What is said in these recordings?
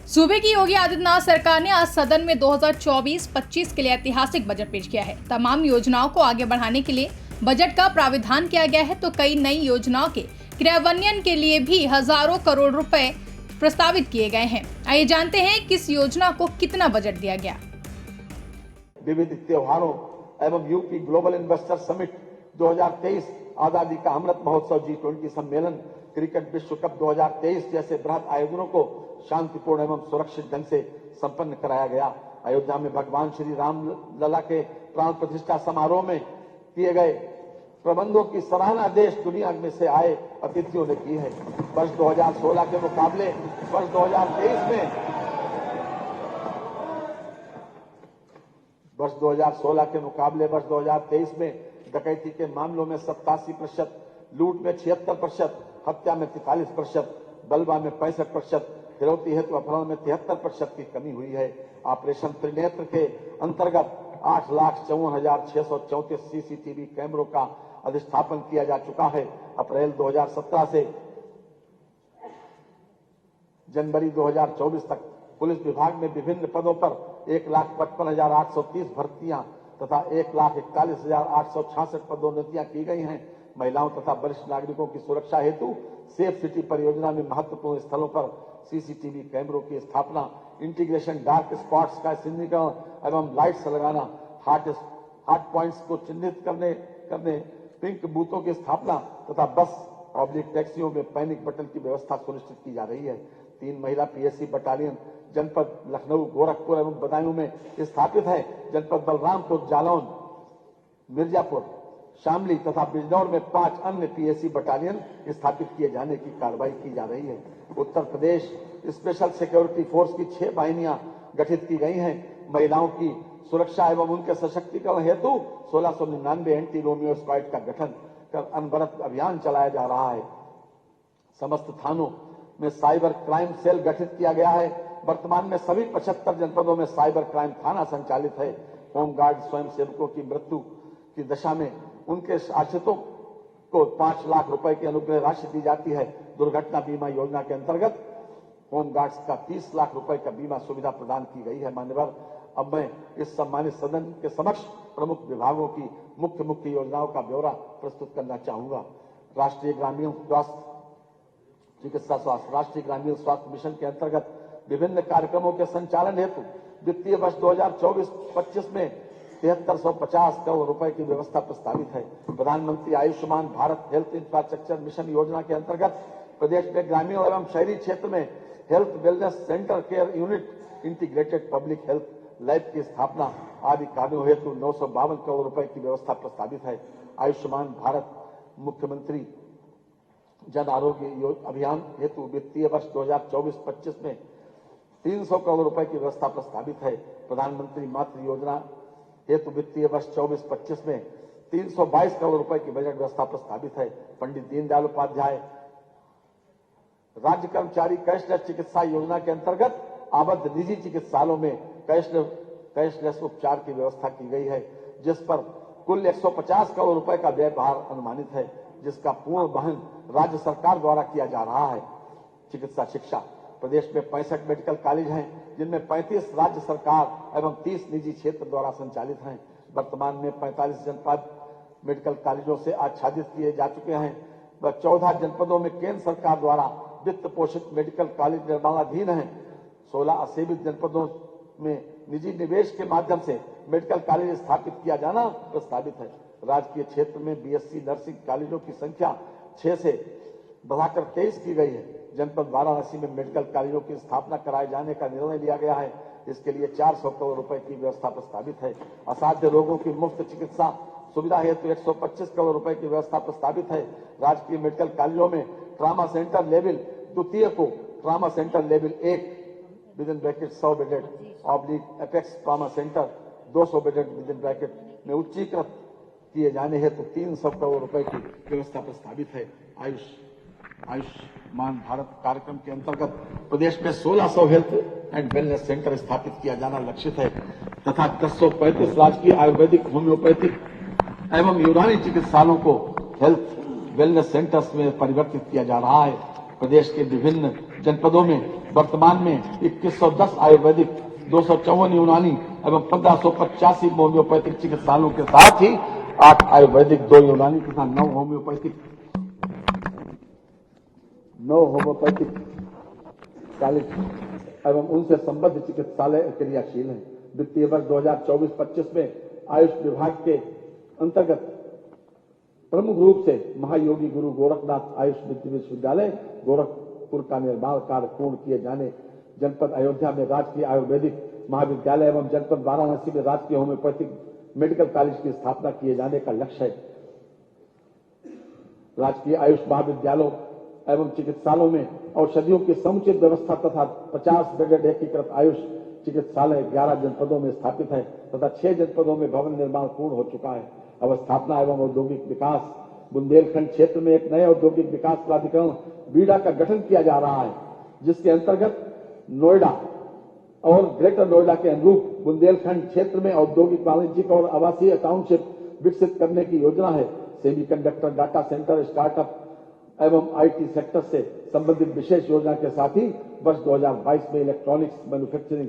सूबे की योगी आदित्यनाथ सरकार ने आज सदन में 2024-25 के लिए ऐतिहासिक बजट पेश किया है। तमाम योजनाओं को आगे बढ़ाने के लिए बजट का प्राविधान किया गया है, तो कई नई योजनाओं के क्रियान्वयन के लिए भी हजारों करोड़ रुपए प्रस्तावित किए गए हैं। आइए जानते हैं किस योजना को कितना बजट दिया गया। विविध त्योहारों एवं यूपी ग्लोबल इन्वेस्टर समिट 2023, आजादी का अमृत महोत्सव, G20 सम्मेलन, क्रिकेट विश्व कप 2023 जैसे बृहद आयोजनों को शांतिपूर्ण एवं सुरक्षित ढंग से संपन्न कराया गया। अयोध्या में भगवान श्री राम लला के प्राण प्रतिष्ठा समारोह में किए गए प्रबंधों की सराहना देश दुनिया में से आए अतिथियों ने की है। वर्ष 2016 के मुकाबले वर्ष 2023 में डकैती के मामलों में 87%, लूट में 76%, हत्या में 43%, बलवा में 65%, फिरौती हेतु अपहरण में 73% की कमी हुई है। ऑपरेशन त्रिनेत्र के अंतर्गत 8,54,634 सीसीटीवी कैमरों का अधिष्ठापन किया जा चुका है। अप्रैल 2017 से जनवरी 2024 तक पुलिस विभाग में विभिन्न पदों पर 1,55,830 भर्तियां तथा 1,41,866 पदोन्नतियां की गई हैं। महिलाओं तथा वरिष्ठ नागरिकों की सुरक्षा हेतु सेफ सिटी परियोजना में महत्वपूर्ण स्थलों पर सीसीटीवी कैमरों की स्थापना, इंटीग्रेशन, डार्क स्पॉट्स का चिन्हीकरण एवं लाइट्स लगाना, हॉट पॉइंट्स को चिन्हित करने पिंक बूथों की स्थापना तथा बस पब्लिक टैक्सियों में पैनिक बटन की व्यवस्था सुनिश्चित की जा रही है। 3 महिला पीएससी बटालियन जनपद लखनऊ, गोरखपुर एवं बदायूं में स्थापित है। जनपद बलरामपुर, जालौन, मिर्जापुर, शामली तथा बिजनौर में 5 अन्य पीएससी बटालियन स्थापित किए जाने की कार्रवाई की जा रही है। Uttar Pradesh special security force की 6 वाहिनियां गठित की गई हैं। महिलाओं की सुरक्षा एवं उनके सशक्तिकरण हेतु 1699 एंटी रोमियो स्क्वाड का गठन कर अनवरत अभियान चलाया जा रहा है। समस्त थानों में साइबर क्राइम सेल गठित किया गया है। वर्तमान में सभी 75 जनपदों में साइबर क्राइम थाना संचालित है। होमगार्ड स्वयं सेवकों की मृत्यु की दशा में उनके आश्रितों को 5 लाख रुपए की अनुग्रह राशि दी जाती है। दुर्घटना बीमा योजना के अंतर्गत होमगार्ड्स का 30 लाख रुपए का बीमा सुविधा प्रदान की गई है। मान्यवर, अब मैं इस सम्मानित सदन के समक्ष प्रमुख विभागों की मुख्य योजनाओं का ब्यौरा प्रस्तुत करना चाहूंगा। राष्ट्रीय ग्रामीण स्वास्थ्य मिशन के अंतर्गत विभिन्न कार्यक्रमों के संचालन हेतु वित्तीय वर्ष 2024-25 में 7350 करोड़ रुपए की व्यवस्था प्रस्तावित है। प्रधानमंत्री Ayushman Bharat health infrastructure mission योजना के अंतर्गत प्रदेश में ग्रामीण एवं शहरी क्षेत्र में health wellness centre, care unit, integrated public health lab की स्थापना आदि कार्यों हेतु 952 करोड़ रुपए की व्यवस्था प्रस्तावित है। आयुष्मान भारत मुख्यमंत्री जन आरोग्य अभियान हेतु वित्तीय वर्ष 2024-25 में 300 करोड़ रुपए की व्यवस्था प्रस्तावित है। प्रधानमंत्री मातृ योजना हेतु वित्तीय वर्ष 24-25 में 322 करोड़ रुपए की बजट व्यवस्था प्रस्तावित है। पंडित दीनदयाल उपाध्याय राज्य कर्मचारी कैशलेस चिकित्सा योजना के अंतर्गत आबद्ध निजी चिकित्सालयों में कैशलेस उपचार की व्यवस्था की गई है, जिस पर कुल 150 करोड़ रुपए का व्यय भार अनुमानित है, जिसका पूर्ण वहन राज्य सरकार द्वारा किया जा रहा है। चिकित्सा शिक्षा, प्रदेश में 65 मेडिकल कॉलेज हैं, जिनमें 35 राज्य सरकार एवं 30 निजी क्षेत्र द्वारा संचालित हैं। वर्तमान में 45 जनपद मेडिकल कॉलेजों से आच्छादित किए जा चुके हैं व 14 जनपदों में केंद्र सरकार द्वारा वित्त पोषित मेडिकल कॉलेज निर्माणाधीन हैं। 16 असेवित जनपदों में निजी निवेश के माध्यम से मेडिकल कॉलेज स्थापित किया जाना प्रस्तावित है। राजकीय क्षेत्र में बीएससी नर्सिंग कॉलेजों की संख्या 6 से बढ़ाकर 23 की गई है। जनपद वाराणसी में मेडिकल कॉलेजों की स्थापना कराए जाने का निर्णय लिया गया है। इसके लिए 400 करोड़ रुपए की व्यवस्था प्रस्तावित है। असाध्य रोगों की मुफ्त चिकित्सा सुविधा हेतु 125 करोड़ रुपए की व्यवस्था प्रस्तावित है। राजकीय मेडिकल कॉलेजों में ट्रामा सेंटर लेवल द्वितीय को trauma centre level 1 within bracket 100 bedded apex trauma centre 200 bedded within bracket में उच्चीकृत किए जाने हेतु 300 करोड़ रुपए की व्यवस्था प्रस्तावित है। आयुष्मान भारत कार्यक्रम के अंतर्गत प्रदेश में 1600 हेल्थ एंड वेलनेस सेंटर स्थापित किया जाना लक्षित है तथा 1035 राजकीय आयुर्वेदिक, होम्योपैथिक एवं यूनानी चिकित्सालयों को हेल्थ वेलनेस सेंटर्स में परिवर्तित किया जा रहा है। प्रदेश के विभिन्न जनपदों में वर्तमान में 2110 आयुर्वेदिक, 254 यूनानी एवं 1585 होम्योपैथिक चिकित्सालयों के साथ ही 8 आयुर्वेदिक, 2 यूनानी तथा 9 होम्योपैथिक कॉलेज एवं उनसे संबद्ध चिकित्सालय क्रियाशील हैं। वित्तीय वर्ष 2024-25 में आयुष विभाग के अंतर्गत प्रमुख रूप से महायोगी गुरु गोरखनाथ आयुष विश्वविद्यालय गोरखपुर का निर्माण कार्य पूर्ण किए जाने, जनपद अयोध्या में राजकीय आयुर्वेदिक महाविद्यालय एवं जनपद वाराणसी में राजकीय होम्योपैथिक मेडिकल कॉलेज की स्थापना किए जाने का लक्ष्य है। राजकीय आयुष महाविद्यालयों एवं चिकित्सालयों में औषधियों की समुचित व्यवस्था तथा 50 बेडेड एकीकृत आयुष चिकित्सालय 11 जनपदों में स्थापित है तथा 6 जनपदों में भवन निर्माण पूर्ण हो चुका है। अवस्थापना एवं औद्योगिक विकास, बुंदेलखंड क्षेत्र में एक नए औद्योगिक विकास प्राधिकरण बीडा का गठन किया जा रहा है, जिसके अंतर्गत नोएडा और ग्रेटर नोएडा के अनुरूप बुंदेलखंड क्षेत्र में औद्योगिक, वाणिज्यिक और आवासीय टाउनशिप विकसित करने की योजना है। सेमीकंडक्टर, डाटा सेंटर, स्टार्टअप एवं आईटी सेक्टर से संबंधित विशेष योजना के साथ ही वर्ष 2022 में इलेक्ट्रॉनिक्स मैन्युफैक्चरिंग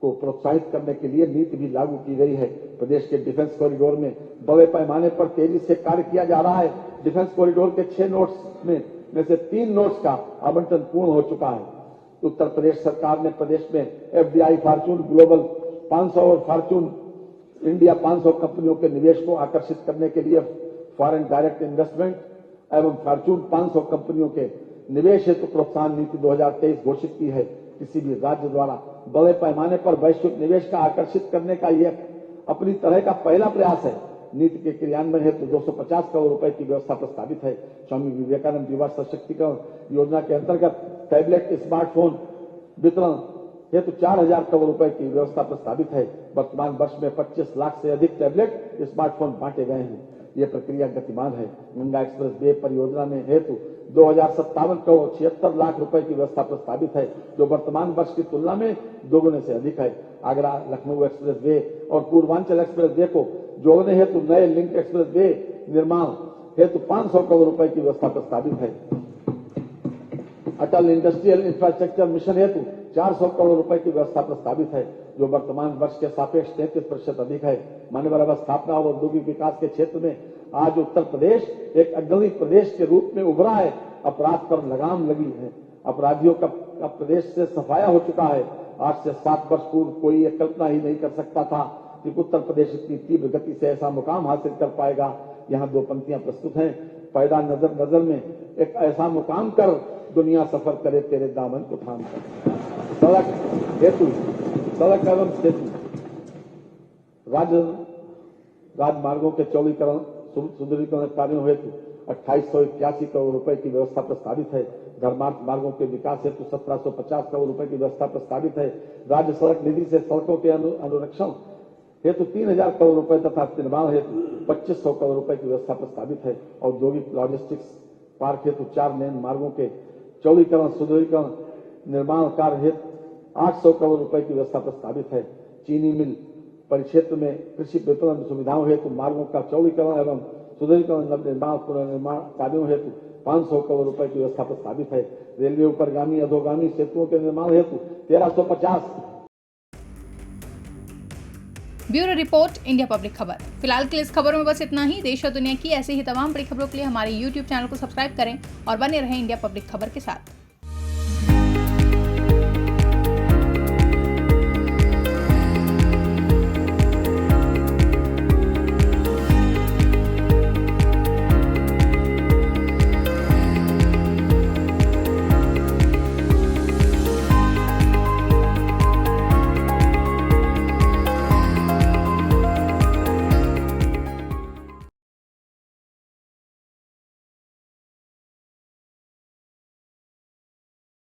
को प्रोत्साहित करने के लिए नीति भी लागू की गई है। प्रदेश के डिफेंस कॉरिडोर में बड़े पैमाने पर तेजी से कार्य किया जा रहा है। डिफेंस कॉरिडोर के 6 नोड्स में से 3 नोड्स का आवंटन पूर्ण हो चुका है। उत्तर प्रदेश सरकार ने प्रदेश में एफडीआई, फॉर्च्यून ग्लोबल 500 और फॉर्च्यून इंडिया 500 कंपनियों के निवेश को आकर्षित करने के लिए फॉरेन डायरेक्ट इन्वेस्टमेंट एवं फॉर्च्यून 500 कंपनियों के निवेश हेतु प्रोत्साहन नीति 2023 घोषित की है। किसी भी राज्य द्वारा बड़े पैमाने पर वैश्विक निवेश का आकर्षित करने का यह अपनी तरह का पहला प्रयास है। नीति के क्रियान्वयन हेतु 250 करोड़ रुपए की व्यवस्था प्रस्तावित है। स्वामी विवेकानंद युवा सशक्तिकरण योजना के अंतर्गत टैबलेट, स्मार्टफोन वितरण हेतु 4000 करोड़ रुपए की व्यवस्था प्रस्तावित है। वर्तमान वर्ष में 25 लाख से अधिक टैबलेट, स्मार्टफोन बांटे गए हैं। यह प्रक्रिया गतिमान है। गंगा एक्सप्रेस वे परियोजना में हेतु 2057 करोड़ 76 लाख रुपए की व्यवस्था प्रस्तावित है, जो वर्तमान वर्ष की तुलना में दोगुने से अधिक है। आगरा लखनऊ एक्सप्रेस वे और पूर्वांचल एक्सप्रेस वे को जोड़ने हेतु नए लिंक एक्सप्रेस वे निर्माण हेतु 500 करोड़ रुपए की व्यवस्था प्रस्तावित है। अटल इंडस्ट्रियल इंफ्रास्ट्रक्चर मिशन हेतु 400 करोड़ रुपए की व्यवस्था प्रस्तावित है, जो वर्तमान वर्ष के सापेक्ष 33% अधिक है। मानव अवस्थापना और औद्योगिक विकास के क्षेत्र में आज उत्तर प्रदेश एक अग्रणी प्रदेश के रूप में उभरा है। अपराध पर लगाम लगी है। अपराधियों का प्रदेश से सफाया हो चुका है। आज से 7 वर्ष पूर्व कोई यह कल्पना ही नहीं कर सकता था कि उत्तर प्रदेश इतनी तीव्र गति से ऐसा मुकाम हासिल कर पाएगा। यहाँ 2 पंक्तियां प्रस्तुत हैं। पैदा नजर नजर में एक ऐसा मुकाम कर, दुनिया सफर करे तेरे दामन को थाम कर। सड़क एवं सेतु, राजमार्गों के चौड़ीकरण, सुदृढ़ीकरण कार्यों हेतु 2881 करोड़ रुपए की व्यवस्था प्रस्तावित है। धर्मार्थ मार्गों के विकास हेतु 1750 करोड़ रुपए की व्यवस्था प्रस्तावित है। राज्य सड़क निधि से सड़कों के अनुरक्षण हेतु 3000 करोड़ रुपए तथा निर्माण हेतु 2500 करोड़ रुपए की व्यवस्था प्रस्तावित है। औद्योगिक लॉजिस्टिक्स पार्क हेतु 4 लेन मार्गों के चौड़ीकरण, सुदृढ़ीकरण, निर्माण कार्य हेतु 800 करोड़ रुपए की व्यवस्था प्रस्तावित है। चीनी मिल परिक्षेत्र में कृषि विपणन सुविधाओं हेतु मार्गों का चौड़ीकरण एवं सुदृढ़ीकरण, निर्माण, पुनर्निर्माण कार्यों हेतु 500 करोड़ रुपए की व्यवस्था प्रस्तावित है। रेलवे ऊपरगामी अधोगामी सेतुओं के निर्माण हेतु 1350। ब्यूरो रिपोर्ट, इंडिया पब्लिक खबर। फिलहाल के लिए इस खबरों में बस इतना ही। देश और दुनिया की ऐसी ही तमाम बड़ी खबरों के लिए हमारे YouTube चैनल को सब्सक्राइब करें और बने रहें इंडिया पब्लिक खबर के साथ।